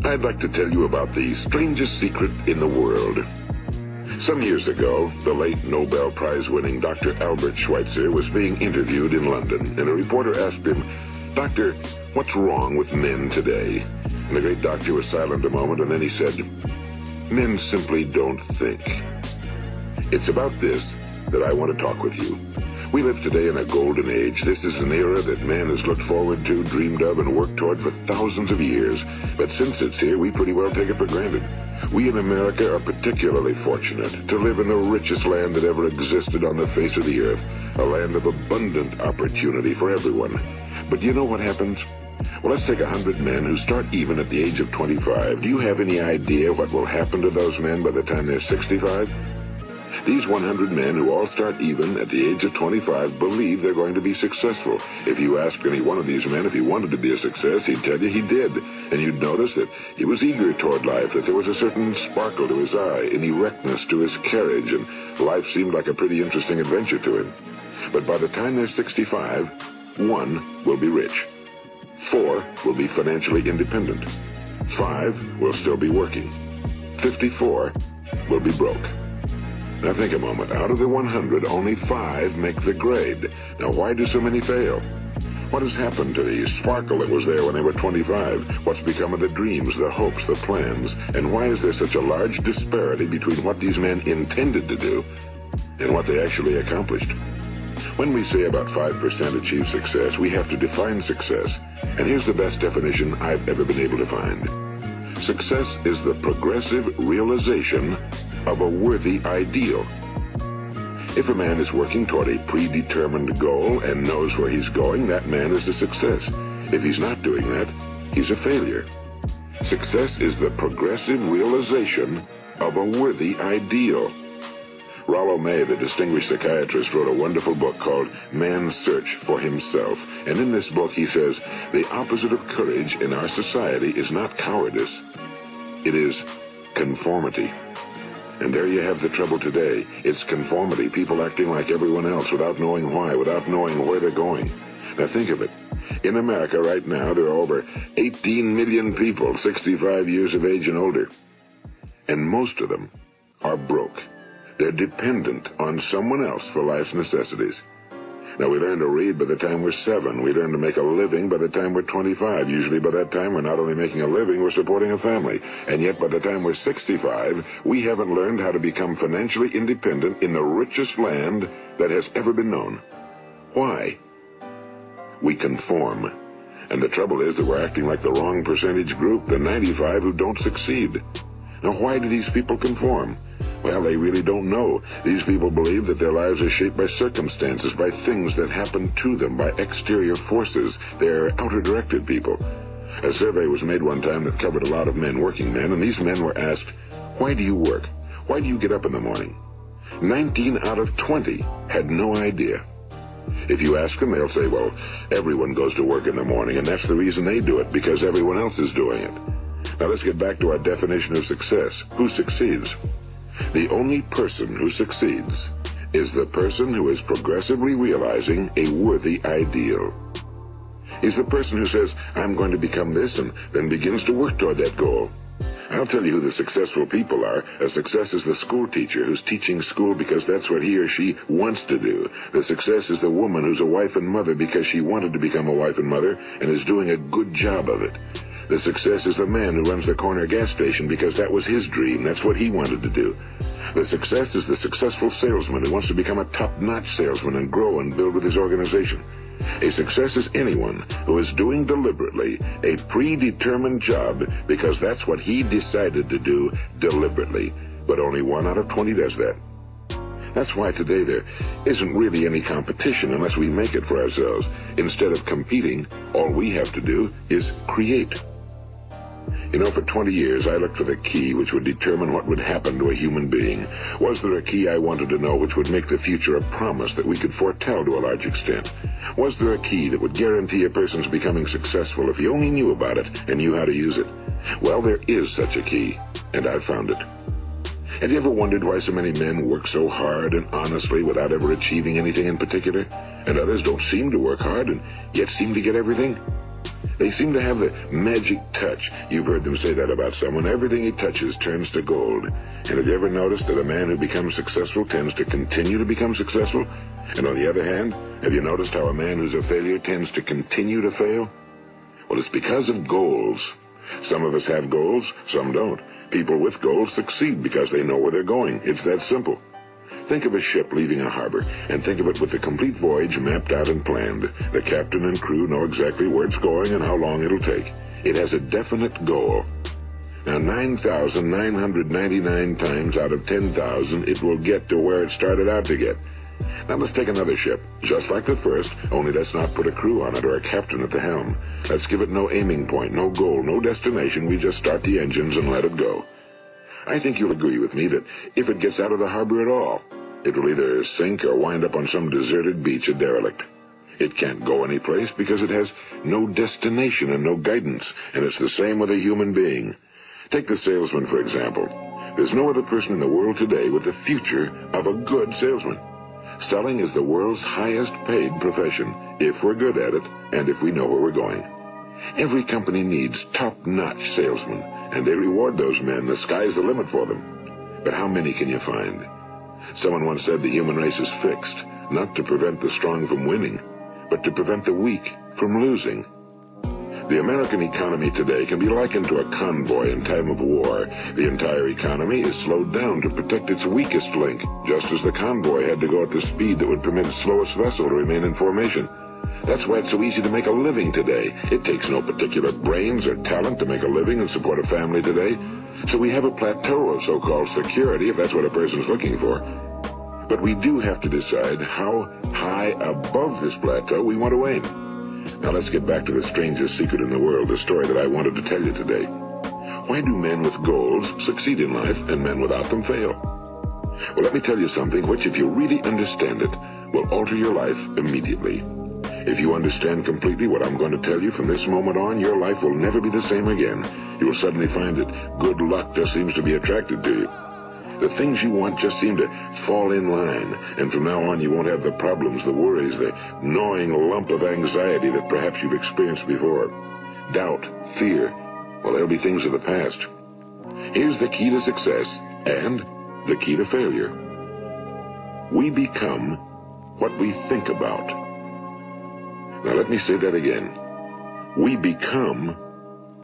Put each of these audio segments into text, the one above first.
I'd like to tell you about the strangest secret in the world. Some years ago, the late Nobel Prize-winning Dr. Albert Schweitzer was being interviewed in London, and a reporter asked him, "Doctor, what's wrong with men today?" And the great doctor was silent a moment, and then he said, "Men simply don't think." It's about this that I want to talk with you. We live today in a golden age. This is an era that man has looked forward to, dreamed of, and worked toward for thousands of years. But since it's here, we pretty well take it for granted. We in America are particularly fortunate to live in the richest land that ever existed on the face of the earth, a land of abundant opportunity for everyone. But you know what happens? Well, let's take 100 men who start even at the age of 25. Do you have any idea what will happen to those men by the time they're 65? These 100 men who all start even at the age of 25 believe they're going to be successful. If you asked any one of these men if he wanted to be a success, he'd tell you he did. And you'd notice that he was eager toward life, that there was a certain sparkle to his eye, an erectness to his carriage, and life seemed like a pretty interesting adventure to him. But by the time they're 65, 1 will be rich. 4 will be financially independent. 5 will still be working. 54 will be broke. Now think a moment. Out of the 100, only 5 make the grade. Now why do so many fail? What has happened to the sparkle that was there when they were 25? What's become of the dreams, the hopes, the plans? And why is there such a large disparity between what these men intended to do and what they actually accomplished? When we say about 5% achieve success, we have to define success. And here's the best definition I've ever been able to find. Success is the progressive realization of a worthy ideal. If a man is working toward a predetermined goal and knows where he's going, that man is a success. If he's not doing that, he's a failure. Success is the progressive realization of a worthy ideal. Rollo May, the distinguished psychiatrist, wrote a wonderful book called Man's Search for Himself. And in this book he says, the opposite of courage in our society is not cowardice. It is conformity. And there you have the trouble today. It's conformity, people acting like everyone else without knowing why, without knowing where they're going. Now think of it. In America right now, there are over 18 million people 65 years of age and older. And most of them are broke. They're dependent on someone else for life's necessities. Now, we learn to read by the time we're 7. We learn to make a living by the time we're 25. Usually by that time, we're not only making a living, we're supporting a family. And yet, by the time we're 65, we haven't learned how to become financially independent in the richest land that has ever been known. Why? We conform. And the trouble is that we're acting like the wrong percentage group, the 95 who don't succeed. Now, why do these people conform? Well, they really don't know. These people believe that their lives are shaped by circumstances, by things that happen to them, by exterior forces. They're outer-directed people. A survey was made one time that covered a lot of men, working men, and these men were asked, why do you work? Why do you get up in the morning? 19 out of 20 had no idea. If you ask them, they'll say, well, everyone goes to work in the morning, and that's the reason they do it, because everyone else is doing it. Now let's get back to our definition of success. Who succeeds? The only person who succeeds is the person who is progressively realizing a worthy ideal. He's the person who says, I'm going to become this, and then begins to work toward that goal. I'll tell you who the successful people are. A success is the school teacher who's teaching school because that's what he or she wants to do. The success is the woman who's a wife and mother because she wanted to become a wife and mother and is doing a good job of it. The success is the man who runs the corner gas station because that was his dream. That's what he wanted to do. The success is the successful salesman who wants to become a top-notch salesman and grow and build with his organization. A success is anyone who is doing deliberately a predetermined job because that's what he decided to do deliberately. But only 1 out of 20 does that. That's why today there isn't really any competition unless we make it for ourselves. Instead of competing, all we have to do is create. You know, for 20 years, I looked for the key which would determine what would happen to a human being. Was there a key I wanted to know which would make the future a promise that we could foretell to a large extent? Was there a key that would guarantee a person's becoming successful if he only knew about it and knew how to use it? Well, there is such a key, and I've found it. Have you ever wondered why so many men work so hard and honestly without ever achieving anything in particular, and others don't seem to work hard and yet seem to get everything? They seem to have the magic touch. You've heard them say that about someone. Everything he touches turns to gold. And have you ever noticed that a man who becomes successful tends to continue to become successful? And on the other hand, have you noticed how a man who's a failure tends to continue to fail? Well, it's because of goals. Some of us have goals, some don't. People with goals succeed because they know where they're going. It's that simple. Think of a ship leaving a harbor, and think of it with the complete voyage mapped out and planned. The captain and crew know exactly where it's going and how long it'll take. It has a definite goal. Now, 9,999 times out of 10,000, it will get to where it started out to get. Now let's take another ship, just like the first, only let's not put a crew on it or a captain at the helm. Let's give it no aiming point, no goal, no destination. We just start the engines and let it go. I think you'll agree with me that if it gets out of the harbor at all, it will either sink or wind up on some deserted beach, a derelict. It can't go anyplace because it has no destination and no guidance, and it's the same with a human being. Take the salesman, for example. There's no other person in the world today with the future of a good salesman. Selling is the world's highest paid profession, if we're good at it and if we know where we're going. Every company needs top-notch salesmen, and they reward those men. The sky's the limit for them. But how many can you find? Someone once said the human race is fixed, not to prevent the strong from winning, but to prevent the weak from losing. The American economy today can be likened to a convoy in time of war. The entire economy is slowed down to protect its weakest link, just as the convoy had to go at the speed that would permit its slowest vessel to remain in formation. That's why it's so easy to make a living today. It takes no particular brains or talent to make a living and support a family today. So we have a plateau of so-called security, if that's what a person's looking for. But we do have to decide how high above this plateau we want to aim. Now let's get back to the strangest secret in the world, the story that I wanted to tell you today. Why do men with goals succeed in life and men without them fail? Well, let me tell you something which, if you really understand it, will alter your life immediately. If you understand completely what I'm going to tell you from this moment on, your life will never be the same again. You will suddenly find that good luck just seems to be attracted to you. The things you want just seem to fall in line, and from now on you won't have the problems, the worries, the gnawing lump of anxiety that perhaps you've experienced before. Doubt, fear, well, they'll be things of the past. Here's the key to success and the key to failure. We become what we think about. Now let me say that again. We become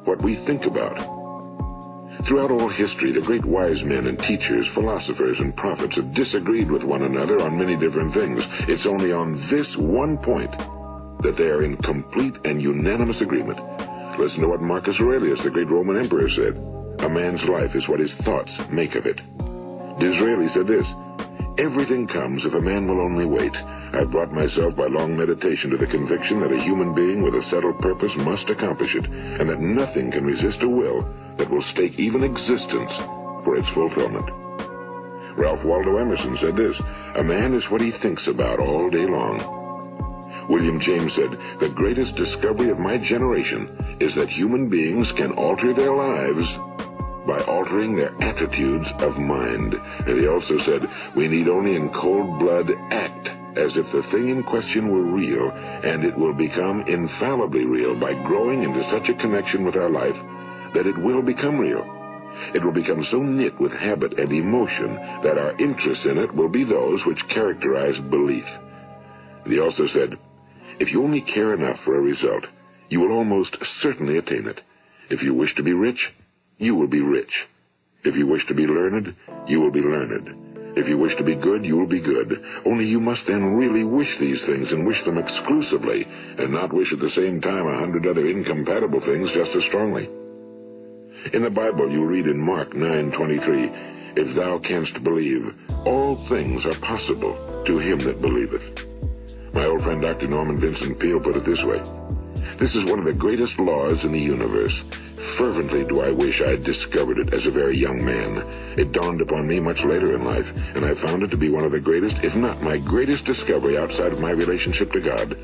what we think about. Throughout all history, the great wise men and teachers, philosophers and prophets have disagreed with one another on many different things. It's only on this one point that they are in complete and unanimous agreement. Listen to what Marcus Aurelius, the great Roman emperor, said. A man's life is what his thoughts make of it. Disraeli said this, everything comes if a man will only wait. I've brought myself by long meditation to the conviction that a human being with a settled purpose must accomplish it, and that nothing can resist a will that will stake even existence for its fulfillment. Ralph Waldo Emerson said this, a man is what he thinks about all day long. William James said, the greatest discovery of my generation is that human beings can alter their lives by altering their attitudes of mind. And he also said, we need only in cold blood act as if the thing in question were real, and it will become infallibly real by growing into such a connection with our life that it will become real. It will become so knit with habit and emotion that our interest in it will be those which characterize belief. And he also said, if you only care enough for a result, you will almost certainly attain it. If you wish to be rich, you will be rich. If you wish to be learned, you will be learned. If you wish to be good, you will be good. Only you must then really wish these things and wish them exclusively, and not wish at the same time 100 other incompatible things just as strongly. In the Bible, you read in Mark 9:23, if thou canst believe, all things are possible to him that believeth. My old friend Dr. Norman Vincent Peale put it this way, this is one of the greatest laws in the universe. Fervently do I wish I had discovered it as a very young man. It dawned upon me much later in life, and I found it to be one of the greatest, if not my greatest discovery outside of my relationship to God.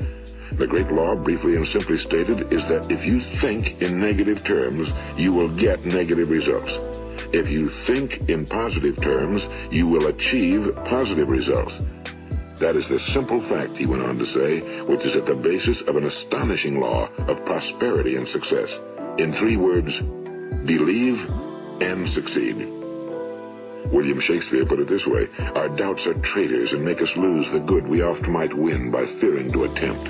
The great law, briefly and simply stated, is that if you think in negative terms, you will get negative results. If you think in positive terms, you will achieve positive results. That is the simple fact, he went on to say, which is at the basis of an astonishing law of prosperity and success. In 3 words, believe and succeed. William Shakespeare put it this way: our doubts are traitors and make us lose the good we oft might win by fearing to attempt.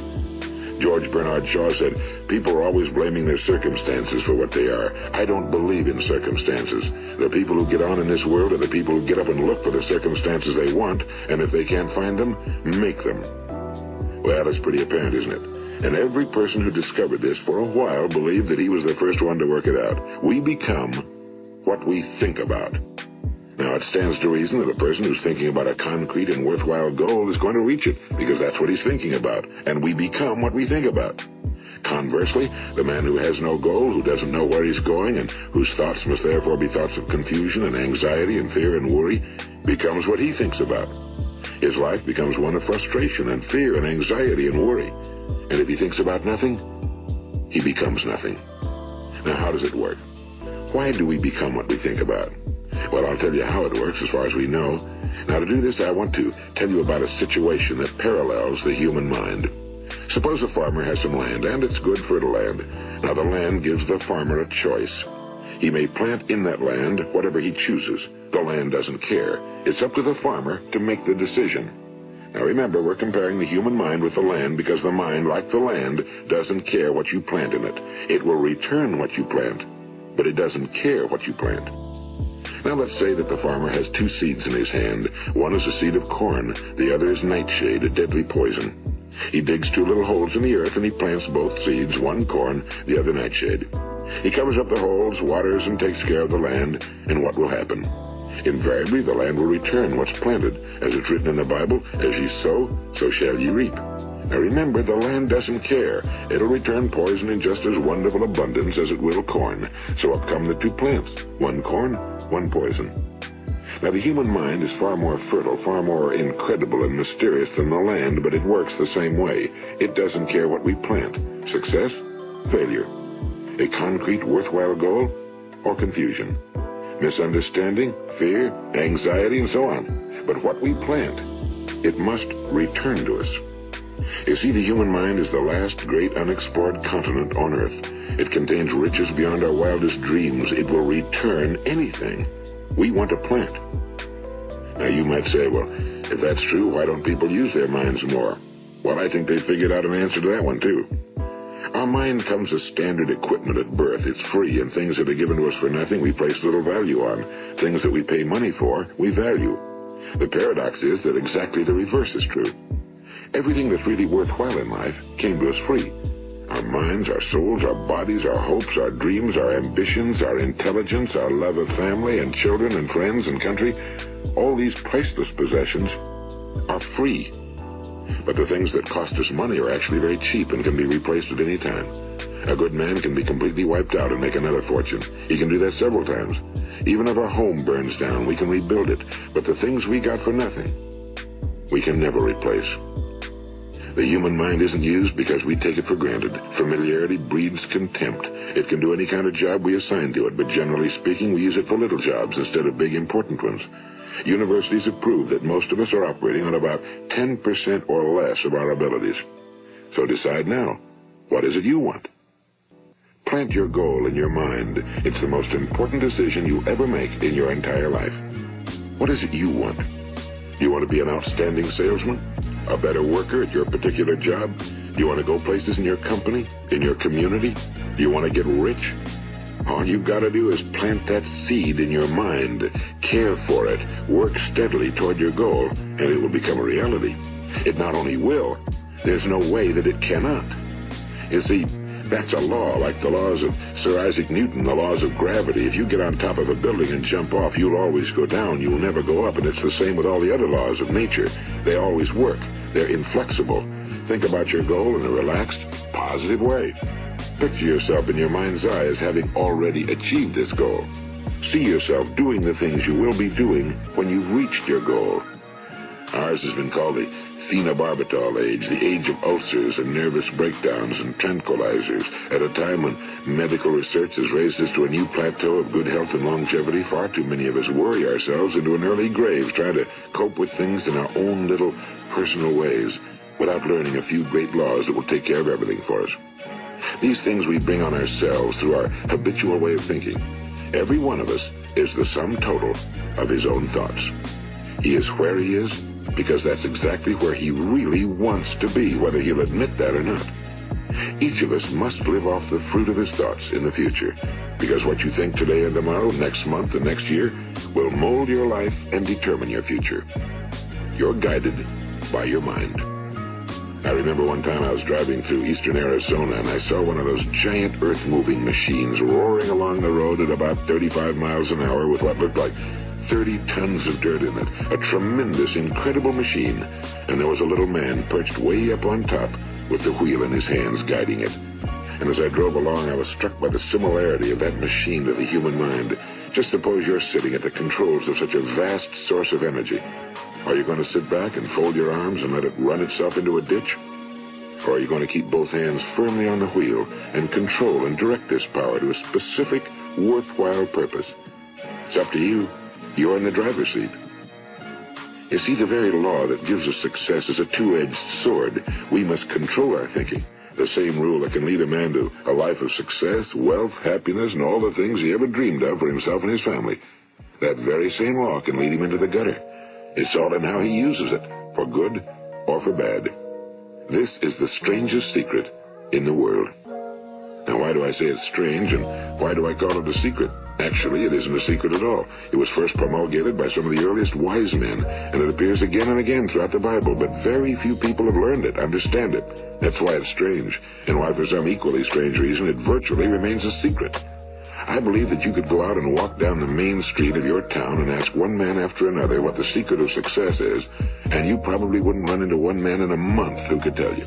George Bernard Shaw said, people are always blaming their circumstances for what they are. I don't believe in circumstances. The people who get on in this world are the people who get up and look for the circumstances they want, and if they can't find them, make them. Well, it's pretty apparent, isn't it? And every person who discovered this for a while believed that he was the first one to work it out. We become what we think about. Now, it stands to reason that a person who's thinking about a concrete and worthwhile goal is going to reach it, because that's what he's thinking about, and we become what we think about. Conversely, the man who has no goal, who doesn't know where he's going, and whose thoughts must therefore be thoughts of confusion and anxiety and fear and worry, becomes what he thinks about. His life becomes one of frustration and fear and anxiety and worry. And if he thinks about nothing, he becomes nothing. Now, how does it work? Why do we become what we think about? Well, I'll tell you how it works as far as we know. Now, to do this, I want to tell you about a situation that parallels the human mind. Suppose a farmer has some land, and it's good fertile land. Now, the land gives the farmer a choice. He may plant in that land whatever he chooses. The land doesn't care. It's up to the farmer to make the decision. Now, remember, we're comparing the human mind with the land because the mind, like the land, doesn't care what you plant in it. It will return what you plant, but it doesn't care what you plant. Now, let's say that the farmer has 2 seeds in his hand. One is a seed of corn. The other is nightshade, a deadly poison. He digs 2 little holes in the earth and he plants both seeds, one corn, the other nightshade. He covers up the holes, waters, and takes care of the land, and what will happen? Invariably, the land will return what's planted. As it's written in the Bible, as ye sow, so shall ye reap. Now remember, the land doesn't care. It'll return poison in just as wonderful abundance as it will corn. So up come the 2 plants, one corn, one poison. Now the human mind is far more fertile, far more incredible and mysterious than the land, but it works the same way. It doesn't care what we plant. Success, failure. A concrete, worthwhile goal, or confusion. Misunderstanding, fear, anxiety, and so on. But what we plant, it must return to us. You see, the human mind is the last great unexplored continent on Earth. It contains riches beyond our wildest dreams. It will return anything we want to plant. Now, you might say, well, if that's true, why don't people use their minds more? Well, I think they figured out an answer to that one, too. Our mind comes as standard equipment at birth. It's free, and things that are given to us for nothing we place little value on. Things that we pay money for, we value. The paradox is that exactly the reverse is true. Everything that's really worthwhile in life came to us free. Our minds, our souls, our bodies, our hopes, our dreams, our ambitions, our intelligence, our love of family and children and friends and country, all these priceless possessions are free. But the things that cost us money are actually very cheap and can be replaced at any time. A good man can be completely wiped out and make another fortune. He can do that several times. Even if our home burns down, we can rebuild it. But the things we got for nothing, we can never replace. The human mind isn't used because we take it for granted. Familiarity breeds contempt. It can do any kind of job we assign to it, but generally speaking, we use it for little jobs instead of big, important ones. Universities have proved that most of us are operating on about 10% or less of our abilities. So decide now, what is it you want? Plant your goal in your mind. It's the most important decision you ever make in your entire life. What is it you want? Do you want to be an outstanding salesman? A better worker at your particular job? Do you want to go places in your company? In your community? Do you want to get rich? All you've got to do is plant that seed in your mind, care for it, work steadily toward your goal, and it will become a reality. It not only will, there's no way that it cannot. You see, that's a law, like the laws of Sir Isaac Newton, the laws of gravity. If you get on top of a building and jump off, you'll always go down. You'll never go up, and it's the same with all the other laws of nature. They always work. They're inflexible. Think about your goal in a relaxed, positive way. Picture yourself in your mind's eye as having already achieved this goal. See yourself doing the things you will be doing when you've reached your goal. Ours has been called the phenobarbital age, the age of ulcers and nervous breakdowns and tranquilizers, at a time when medical research has raised us to a new plateau of good health and longevity, far too many of us worry ourselves into an early grave trying to cope with things in our own little personal ways without learning a few great laws that will take care of everything for us. These things we bring on ourselves through our habitual way of thinking. Every one of us is the sum total of his own thoughts. He is where he is because that's exactly where he really wants to be, whether he'll admit that or not. Each of us must live off the fruit of his thoughts in the future, because what you think today and tomorrow, next month and next year, will mold your life and determine your future. You're guided by your mind. I remember one time I was driving through eastern Arizona and I saw one of those giant earth-moving machines roaring along the road at about 35 miles an hour with what looked like 30 tons of dirt in it. A tremendous, incredible machine. And there was a little man perched way up on top with the wheel in his hands guiding it. And as I drove along, I was struck by the similarity of that machine to the human mind. Just suppose you're sitting at the controls of such a vast source of energy. Are you going to sit back and fold your arms and let it run itself into a ditch? Or are you going to keep both hands firmly on the wheel and control and direct this power to a specific, worthwhile purpose? It's up to you. You're in the driver's seat. You see, the very law that gives us success is a two-edged sword. We must control our thinking. The same rule that can lead a man to a life of success, wealth, happiness, and all the things he ever dreamed of for himself and his family. That very same law can lead him into the gutter. It's all in how he uses it, for good or for bad. This is the strangest secret in the world. Now, why do I say it's strange, and why do I call it a secret? Actually, it isn't a secret at all. It was first promulgated by some of the earliest wise men, and it appears again and again throughout the Bible, but very few people have learned it, understand it. That's why it's strange, and why for some equally strange reason it virtually remains a secret. I believe that you could go out and walk down the main street of your town and ask one man after another what the secret of success is, and you probably wouldn't run into one man in a month who could tell you.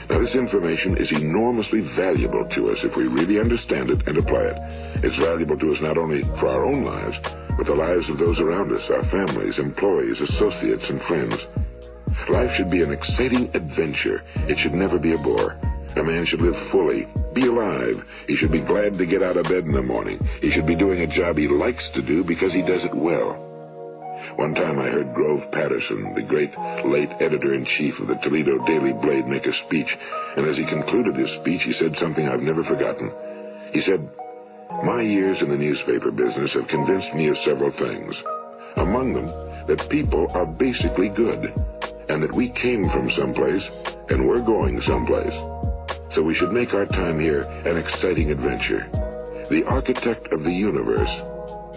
Now, this information is enormously valuable to us if we really understand it and apply it. It's valuable to us not only for our own lives, but the lives of those around us, our families, employees, associates, and friends. Life should be an exciting adventure. It should never be a bore. A man should live fully, be alive. He should be glad to get out of bed in the morning. He should be doing a job he likes to do because he does it well. One time I heard Grove Patterson, the great late editor-in-chief of the Toledo Daily Blade, make a speech, and as he concluded his speech, he said something I've never forgotten. He said, "My years in the newspaper business have convinced me of several things. Among them, that people are basically good, and that we came from someplace, and we're going someplace. So we should make our time here an exciting adventure. The architect of the universe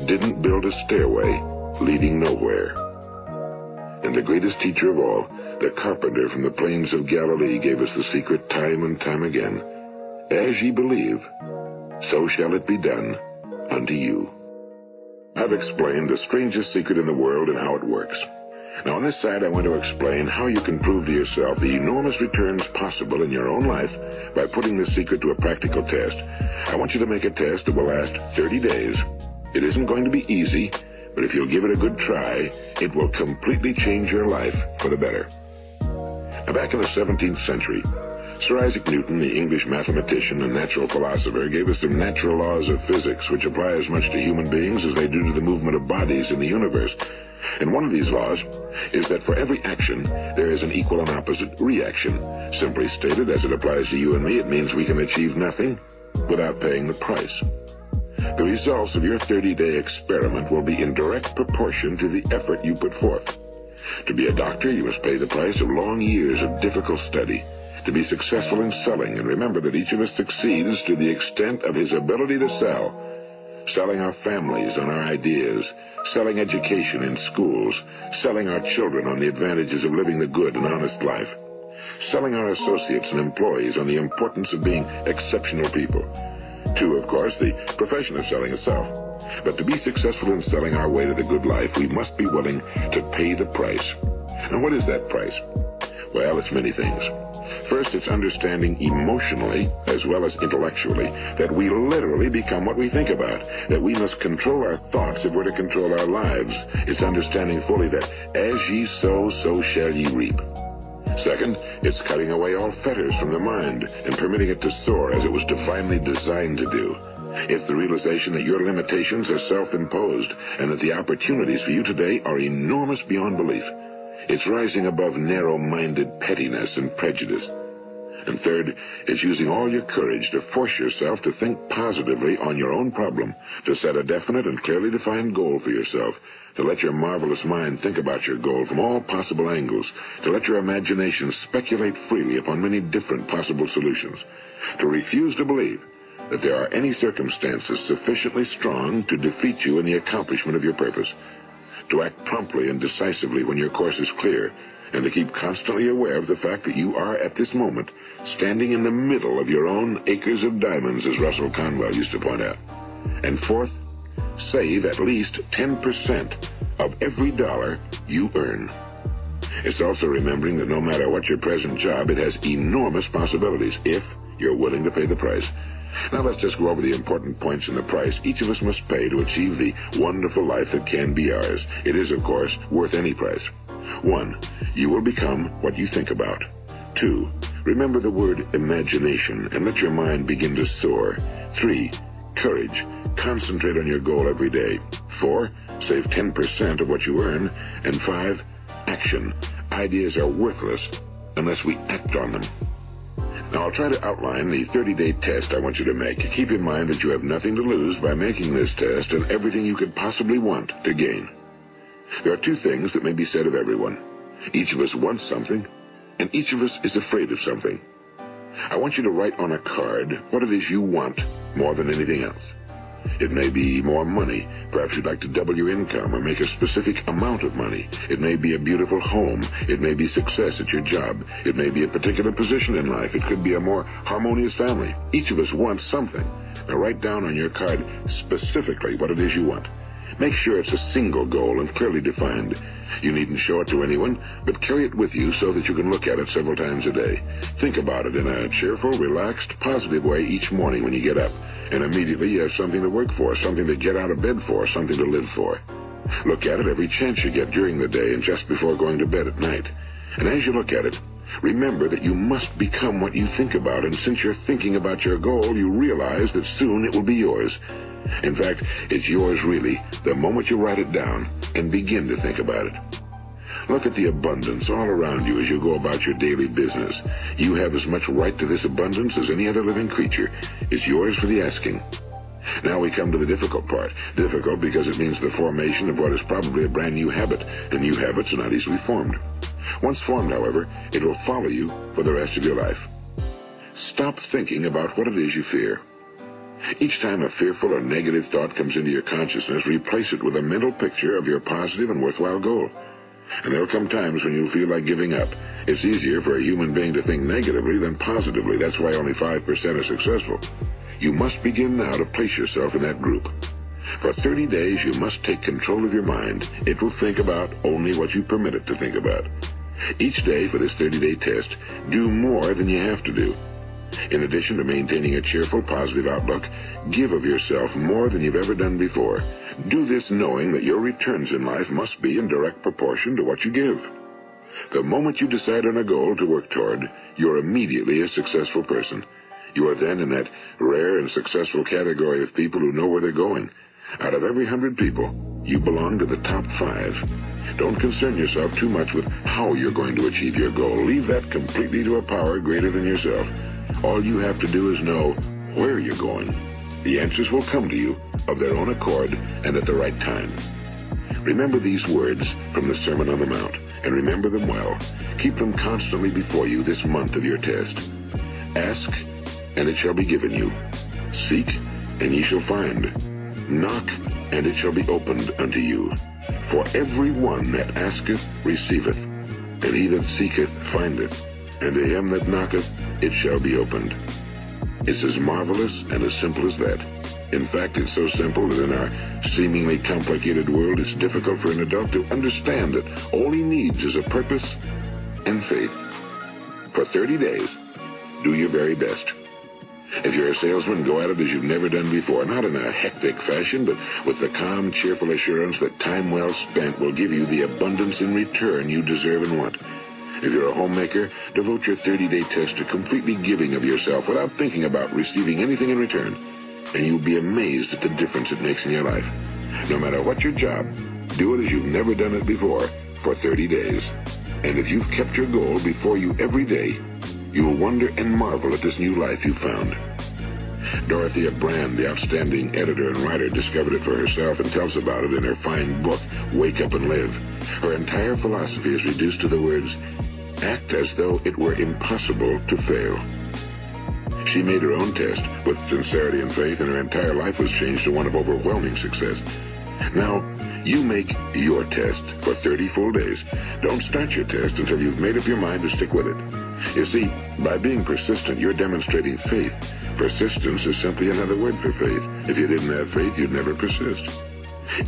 didn't build a stairway leading nowhere." And the greatest teacher of all, the carpenter from the plains of Galilee, gave us the secret time and time again. As ye believe, so shall it be done unto you. I've explained the strangest secret in the world and how it works. Now, on this side, I want to explain how you can prove to yourself the enormous returns possible in your own life by putting this secret to a practical test. I want you to make a test that will last 30 days. It isn't going to be easy, but if you'll give it a good try, it will completely change your life for the better. Now, back in the 17th century, Sir Isaac Newton, the English mathematician and natural philosopher, gave us some natural laws of physics which apply as much to human beings as they do to the movement of bodies in the universe. And one of these laws is that for every action, there is an equal and opposite reaction. Simply stated, as it applies to you and me, it means we can achieve nothing without paying the price. The results of your 30-day experiment will be in direct proportion to the effort you put forth. To be a doctor, you must pay the price of long years of difficult study. To be successful in selling, and remember that each of us succeeds to the extent of his ability to sell. Selling our families on our ideas, selling education in schools, selling our children on the advantages of living the good and honest life, selling our associates and employees on the importance of being exceptional people. To, of course, the profession of selling itself. But to be successful in selling our way to the good life, we must be willing to pay the price. And what is that price? Well, it's many things. First, it's understanding emotionally, as well as intellectually, that we literally become what we think about, that we must control our thoughts if we're to control our lives. It's understanding fully that as ye sow, so shall ye reap. Second, it's cutting away all fetters from the mind and permitting it to soar as it was divinely designed to do. It's the realization that your limitations are self-imposed and that the opportunities for you today are enormous beyond belief. It's rising above narrow-minded pettiness and prejudice. And third, it's using all your courage to force yourself to think positively on your own problem, to set a definite and clearly defined goal for yourself, to let your marvelous mind think about your goal from all possible angles, to let your imagination speculate freely upon many different possible solutions, to refuse to believe that there are any circumstances sufficiently strong to defeat you in the accomplishment of your purpose, to act promptly and decisively when your course is clear, and to keep constantly aware of the fact that you are, at this moment, standing in the middle of your own acres of diamonds, as Russell Conwell used to point out. And fourth, save at least 10% of every dollar you earn. It's also remembering that no matter what your present job, it has enormous possibilities if you're willing to pay the price. Now let's just go over the important points in the price each of us must pay to achieve the wonderful life that can be ours. It is, of course, worth any price. 1. You will become what you think about. 2. Remember the word imagination and let your mind begin to soar. 3. Courage. Concentrate on your goal every day. 4. Save 10% of what you earn. And 5. Action. Ideas are worthless unless we act on them. Now, I'll try to outline the 30-day test I want you to make. Keep in mind that you have nothing to lose by making this test and everything you could possibly want to gain. There are two things that may be said of everyone. Each of us wants something, and each of us is afraid of something. I want you to write on a card what it is you want more than anything else. It may be more money. Perhaps you'd like to double your income or make a specific amount of money. It may be a beautiful home. It may be success at your job. It may be a particular position in life. It could be a more harmonious family. Each of us wants something. Now write down on your card specifically what it is you want. Make sure it's a single goal and clearly defined. You needn't show it to anyone, but carry it with you so that you can look at it several times a day. Think about it in a cheerful, relaxed, positive way each morning when you get up. And immediately you have something to work for, something to get out of bed for, something to live for. Look at it every chance you get during the day and just before going to bed at night. And as you look at it, remember that you must become what you think about, and since you're thinking about your goal, you realize that soon it will be yours. In fact, it's yours really the moment you write it down and begin to think about it. Look at the abundance all around you as you go about your daily business. You have as much right to this abundance as any other living creature. It's yours for the asking. Now we come to the difficult part. Difficult because it means the formation of what is probably a brand new habit, and new habits are not easily formed. Once formed, however, it will follow you for the rest of your life. Stop thinking about what it is you fear. Each time a fearful or negative thought comes into your consciousness, replace it with a mental picture of your positive and worthwhile goal. And there'll come times when you'll feel like giving up. It's easier for a human being to think negatively than positively. That's why only 5% are successful. You must begin now to place yourself in that group. For 30 days, you must take control of your mind. It will think about only what you permit it to think about. Each day for this 30-day test, do more than you have to do. In addition to maintaining a cheerful, positive outlook, give of yourself more than you've ever done before. Do this knowing that your returns in life must be in direct proportion to what you give. The moment you decide on a goal to work toward, you're immediately a successful person. You are then in that rare and successful category of people who know where they're going. Out of every 100 people, you belong to the top 5. Don't concern yourself too much with how you're going to achieve your goal. Leave that completely to a power greater than yourself. All you have to do is know where you're going. The answers will come to you of their own accord and at the right time. Remember these words from the Sermon on the Mount, and remember them well. Keep them constantly before you this month of your test. Ask, and it shall be given you. Seek, and ye shall find. Knock, and it shall be opened unto you. For every one that asketh receiveth, and he that seeketh findeth, and to him that knocketh it shall be opened. It's as marvelous and as simple as that. In fact, it's so simple that in our seemingly complicated world, it's difficult for an adult to understand that all he needs is a purpose and faith. For 30 days, do your very best. If you're a salesman, go at it as you've never done before, not in a hectic fashion, but with the calm, cheerful assurance that time well spent will give you the abundance in return you deserve and want. If you're a homemaker, devote your 30-day test to completely giving of yourself without thinking about receiving anything in return, and you'll be amazed at the difference it makes in your life. No matter what your job, do it as you've never done it before for 30 days. And if you've kept your goal before you every day, you'll wonder and marvel at this new life you've found. Dorothea Brand, the outstanding editor and writer, discovered it for herself and tells about it in her fine book, Wake Up and Live. Her entire philosophy is reduced to the words, act as though it were impossible to fail. She made her own test with sincerity and faith, and her entire life was changed to one of overwhelming success. Now, you make your test for 30 full days. Don't start your test until you've made up your mind to stick with it. You see, by being persistent, you're demonstrating faith. Persistence is simply another word for faith. If you didn't have faith, you'd never persist.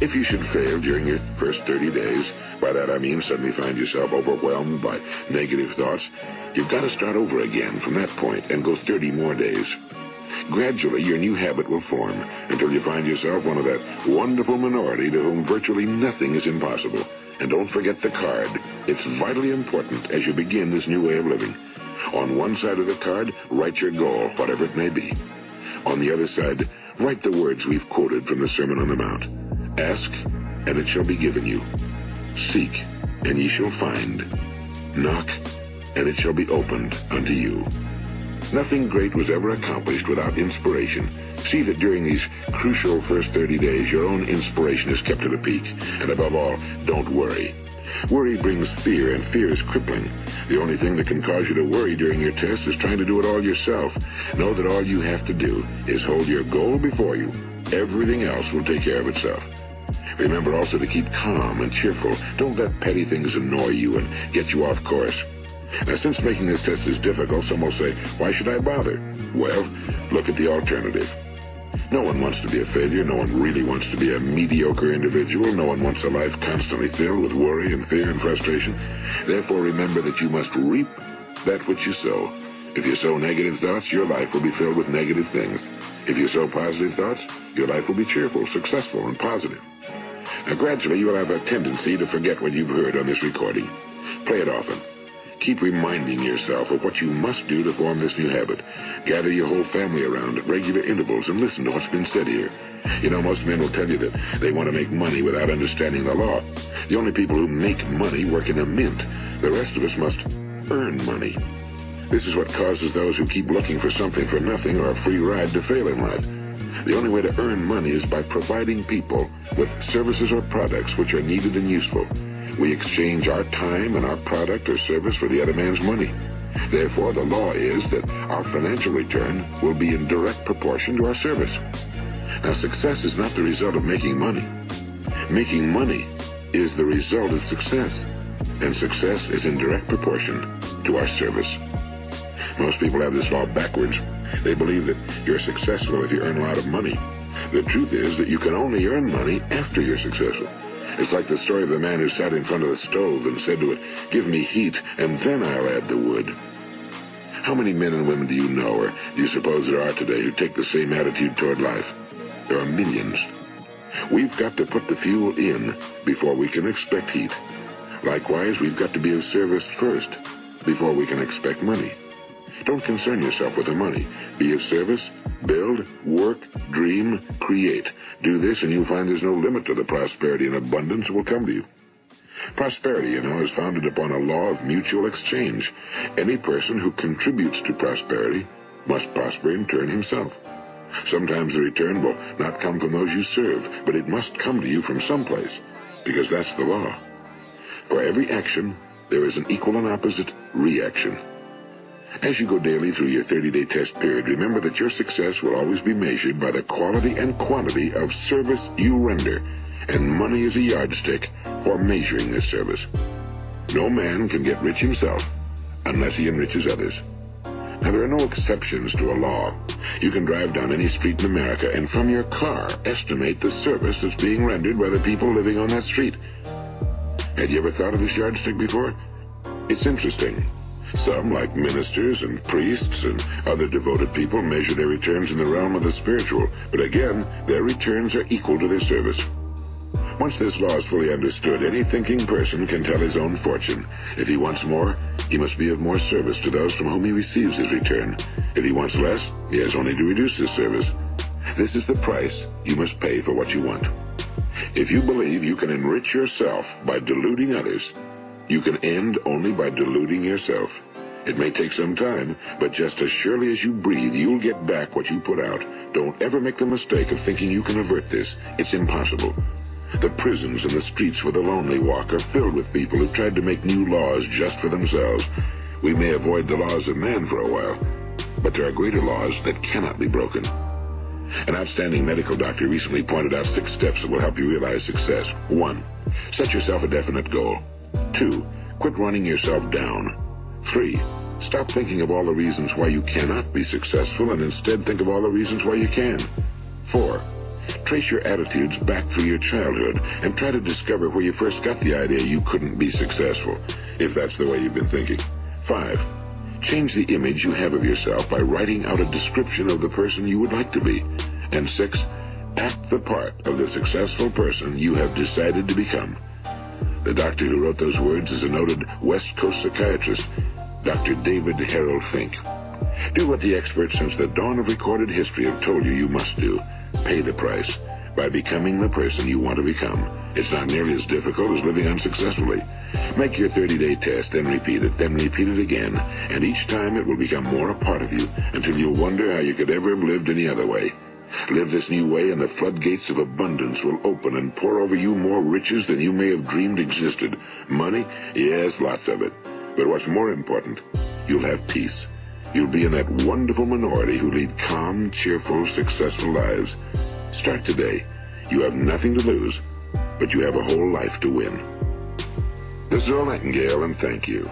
If you should fail during your first 30 days, by that I mean suddenly find yourself overwhelmed by negative thoughts, you've got to start over again from that point and go 30 more days. Gradually, your new habit will form until you find yourself one of that wonderful minority to whom virtually nothing is impossible. And don't forget the card. It's vitally important as you begin this new way of living. On one side of the card, write your goal, whatever it may be. On the other side, write the words we've quoted from the Sermon on the Mount. Ask, and it shall be given you. Seek, and ye shall find. Knock, and it shall be opened unto you. Nothing great was ever accomplished without inspiration. See that during these crucial first 30 days, your own inspiration is kept at a peak. And above all, don't worry. Worry brings fear, and fear is crippling. The only thing that can cause you to worry during your test is trying to do it all yourself. Know that all you have to do is hold your goal before you. Everything else will take care of itself. Remember also to keep calm and cheerful. Don't let petty things annoy you and get you off course. Now, since making this test is difficult, some will say, why should I bother? Well, look at the alternative. No one wants to be a failure. No one really wants to be a mediocre individual. No one wants a life constantly filled with worry and fear and frustration. Therefore, remember that you must reap that which you sow. If you sow negative thoughts, your life will be filled with negative things. If you sow positive thoughts, your life will be cheerful, successful, and positive. Now, gradually, you will have a tendency to forget what you've heard on this recording. Play it often. Keep reminding yourself of what you must do to form this new habit. Gather your whole family around at regular intervals and listen to what's been said here. You know, most men will tell you that they want to make money without understanding the law. The only people who make money work in a mint. The rest of us must earn money. This is what causes those who keep looking for something for nothing or a free ride to fail in life. The only way to earn money is by providing people with services or products which are needed and useful. We exchange our time and our product or service for the other man's money. Therefore, the law is that our financial return will be in direct proportion to our service. Now, success is not the result of making money. Making money is the result of success, and success is in direct proportion to our service. Most people have this law backwards. They believe that you're successful if you earn a lot of money. The truth is that you can only earn money after you're successful. It's like the story of the man who sat in front of the stove and said to it, give me heat, and then I'll add the wood. How many men and women do you know, or do you suppose there are today, who take the same attitude toward life? There are millions. We've got to put the fuel in before we can expect heat. Likewise, we've got to be of service first before we can expect money. Don't concern yourself with the money. Be of service, build, work, dream, create. Do this and you'll find there's no limit to the prosperity and abundance that will come to you. Prosperity, you know, is founded upon a law of mutual exchange. Any person who contributes to prosperity must prosper in turn himself. Sometimes the return will not come from those you serve, but it must come to you from someplace, because that's the law. For every action, there is an equal and opposite reaction. As you go daily through your 30-day test period, remember that your success will always be measured by the quality and quantity of service you render, and money is a yardstick for measuring this service. No man can get rich himself unless he enriches others. Now, there are no exceptions to a law. You can drive down any street in America and from your car estimate the service that's being rendered by the people living on that street. Had you ever thought of this yardstick before? It's interesting. Some, like ministers and priests and other devoted people, measure their returns in the realm of the spiritual, but again, their returns are equal to their service. Once this law is fully understood, any thinking person can tell his own fortune. If he wants more, he must be of more service to those from whom he receives his return. If he wants less, he has only to reduce his service. This is the price you must pay for what you want. If you believe you can enrich yourself by deluding others, you can end only by deluding yourself. It may take some time, but just as surely as you breathe, you'll get back what you put out. Don't ever make the mistake of thinking you can avert this. It's impossible. The prisons and the streets where the lonely walk are filled with people who've tried to make new laws just for themselves. We may avoid the laws of man for a while, but there are greater laws that cannot be broken. An outstanding medical doctor recently pointed out 6 steps that will help you realize success. 1. Set yourself a definite goal. 2. Quit running yourself down. 3. Stop thinking of all the reasons why you cannot be successful and instead think of all the reasons why you can. 4. Trace your attitudes back through your childhood and try to discover where you first got the idea you couldn't be successful, if that's the way you've been thinking. 5. Change the image you have of yourself by writing out a description of the person you would like to be. And 6. Act the part of the successful person you have decided to become. The doctor who wrote those words is a noted West Coast psychiatrist, Dr. David Harold Fink. Do what the experts since the dawn of recorded history have told you you must do. Pay the price by becoming the person you want to become. It's not nearly as difficult as living unsuccessfully. Make your 30-day test, then repeat it again, and each time it will become more a part of you until you'll wonder how you could ever have lived any other way. Live this new way and the floodgates of abundance will open and pour over you more riches than you may have dreamed existed. Money? Yes, lots of it. But what's more important, you'll have peace. You'll be in that wonderful minority who lead calm, cheerful, successful lives. Start today. You have nothing to lose, but you have a whole life to win. This is Earl Nightingale, and thank you.